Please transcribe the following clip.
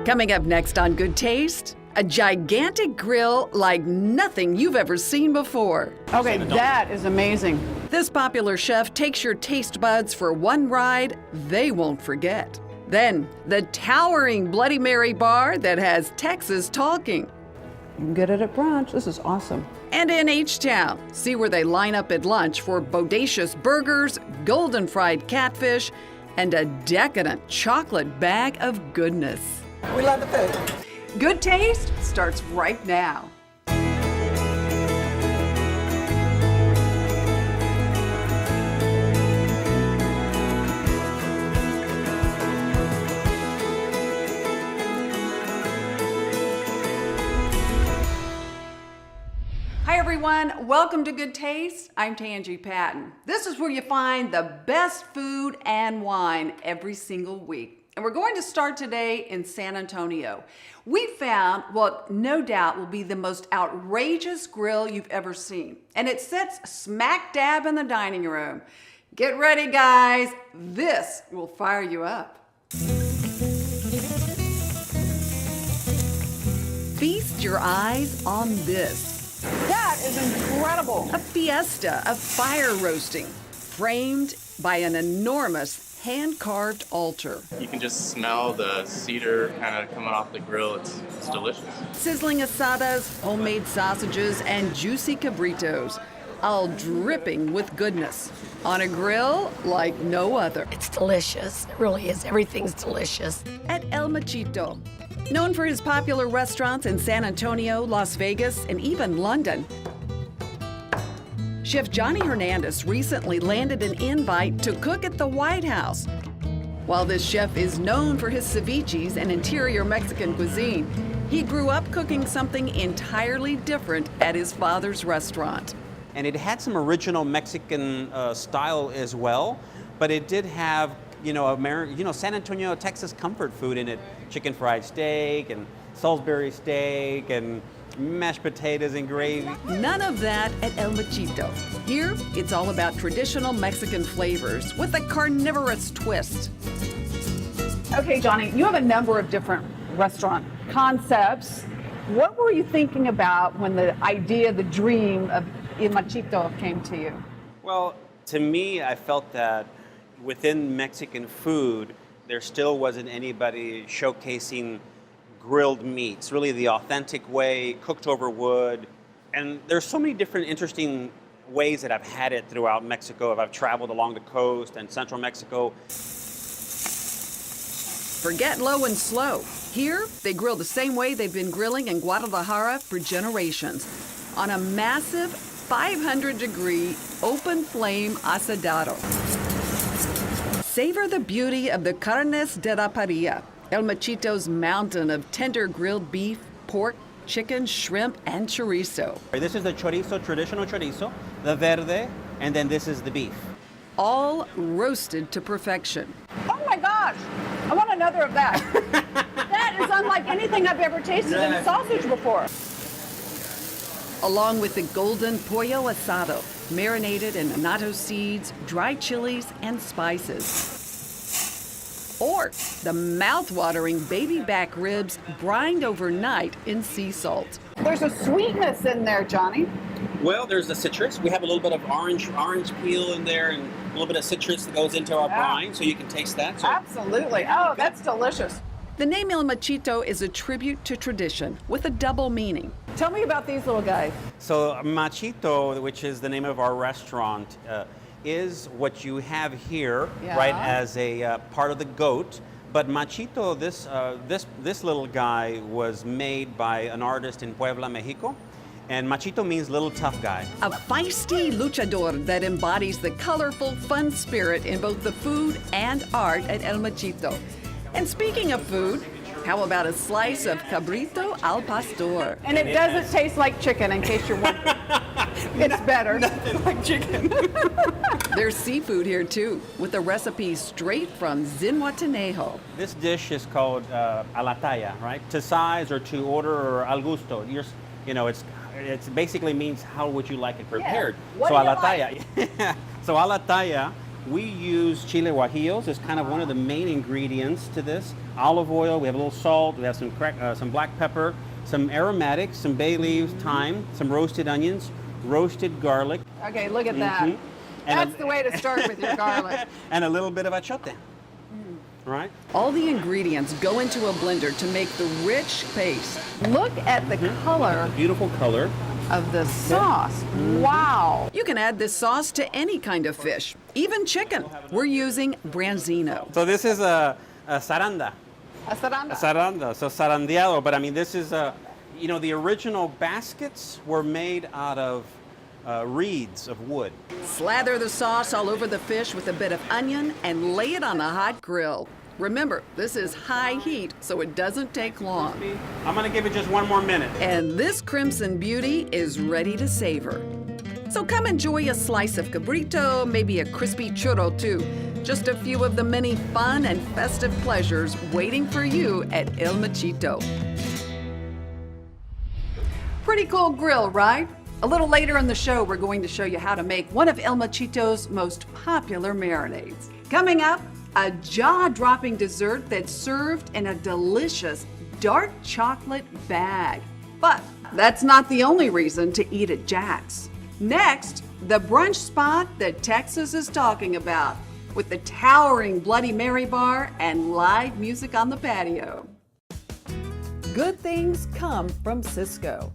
Coming up next on Good Taste, a gigantic grill like nothing you've ever seen before. Okay, that is amazing. This popular chef takes your taste buds for one ride they won't forget. Then, the towering Bloody Mary bar that has Texas talking. You can get it at brunch. This is awesome. And in H-Town, see where they line up at lunch for bodacious burgers, golden fried catfish, and a decadent chocolate bag of goodness. We love the food. Good Taste starts right now. Hi everyone, welcome to Good Taste. I'm Tanji Patton. This is where you find the best food and wine every single week. And we're going to start today in San Antonio. We found what no doubt will be the most outrageous grill you've ever seen. And it sits smack dab in the dining room. Get ready, guys. This will fire you up. Feast your eyes on this. That is incredible. A fiesta of fire roasting, framed by an enormous hand-carved altar. You can just smell the cedar kind of coming off the grill. It's delicious. Sizzling asadas, homemade sausages, and juicy cabritos, all dripping with goodness on a grill like no other. It's delicious. It really is. Everything's delicious. At El Machito, known for his popular restaurants in San Antonio, Las Vegas, and even London, Chef Johnny Hernandez recently landed an invite to cook at the White House. While this chef is known for his ceviches and interior Mexican cuisine, he grew up cooking something entirely different at his father's restaurant. And it had some original Mexican style as well, but it did have, San Antonio, Texas comfort food in it. Chicken fried steak and Salisbury steak and mashed potatoes and gravy. None of that at El Machito. Here, it's all about traditional Mexican flavors with a carnivorous twist. Okay, Johnny, you have a number of different restaurant concepts. What were you thinking about when the idea, the dream of El Machito came to you? Well, to me, I felt that within Mexican food, there still wasn't anybody showcasing grilled meats, really the authentic way, cooked over wood. And there's so many different interesting ways that I've had it throughout Mexico. I've traveled along the coast and central Mexico. Forget low and slow. Here, they grill the same way they've been grilling in Guadalajara for generations, on a massive 500-degree open flame asadado. Savor the beauty of the carnes de la parrilla, El Machito's mountain of tender grilled beef, pork, chicken, shrimp, and chorizo. This is the chorizo, traditional chorizo, the verde, and then this is the beef. All roasted to perfection. Oh my gosh, I want another of that. That is unlike anything I've ever tasted in sausage before. Along with the golden pollo asado, marinated in annatto seeds, dried chilies, and spices. Or the mouth-watering baby back ribs brined overnight in sea salt. There's a sweetness in there, Johnny. Well, there's the citrus. We have a little bit of orange peel in there and a little bit of citrus that goes into our brine, so you can taste that. So. Absolutely. Oh, that's delicious. The name El Machito is a tribute to tradition with a double meaning. Tell me about these little guys. So Machito, which is the name of our restaurant, is what you have here, right, as a part of the goat. But Machito, this little guy was made by an artist in Puebla, Mexico. And Machito means little tough guy. A feisty luchador that embodies the colorful, fun spirit in both the food and art at El Machito. And speaking of food, how about a slice of cabrito al pastor? And it doesn't taste like chicken, in case you're wondering. It's better. Nothing like chicken. There's seafood here too, with a recipe straight from Zihuatanejo. This dish is called a la talla, right? To size or to order or al gusto. It basically means how would you like it prepared. What so do a la you talla. So a la talla We use chile guajillos as kind of one of the main ingredients to this. Olive oil, we have a little salt, we have some black pepper, some aromatics, some bay leaves, thyme, some roasted onions, roasted garlic. Okay, look at that. Mhm. And That's the way to start with your garlic. and a little bit of achote. Right? All the ingredients go into a blender to make the rich paste. Look at the color Beautiful color. of the sauce. Wow. You can add this sauce to any kind of fish, even chicken. We're using branzino. So this is a saranda. Asadanda. Saranda, so sarandeado. But I mean, this is the original baskets were made out of reeds of wood. Slather the sauce all over the fish with a bit of onion and lay it on a hot grill. Remember, this is high heat, so it doesn't take long. I'm gonna give it just one more minute. And this crimson beauty is ready to savor. So come enjoy a slice of cabrito, maybe a crispy churro too. Just a few of the many fun and festive pleasures waiting for you at El Machito. Pretty cool grill, right? A little later in the show, we're going to show you how to make one of El Machito's most popular marinades. Coming up, a jaw-dropping dessert that's served in a delicious dark chocolate bag. But that's not the only reason to eat at Jack's. Next, the brunch spot that Texas is talking about, with the towering Bloody Mary bar and live music on the patio. Good things come from Cisco.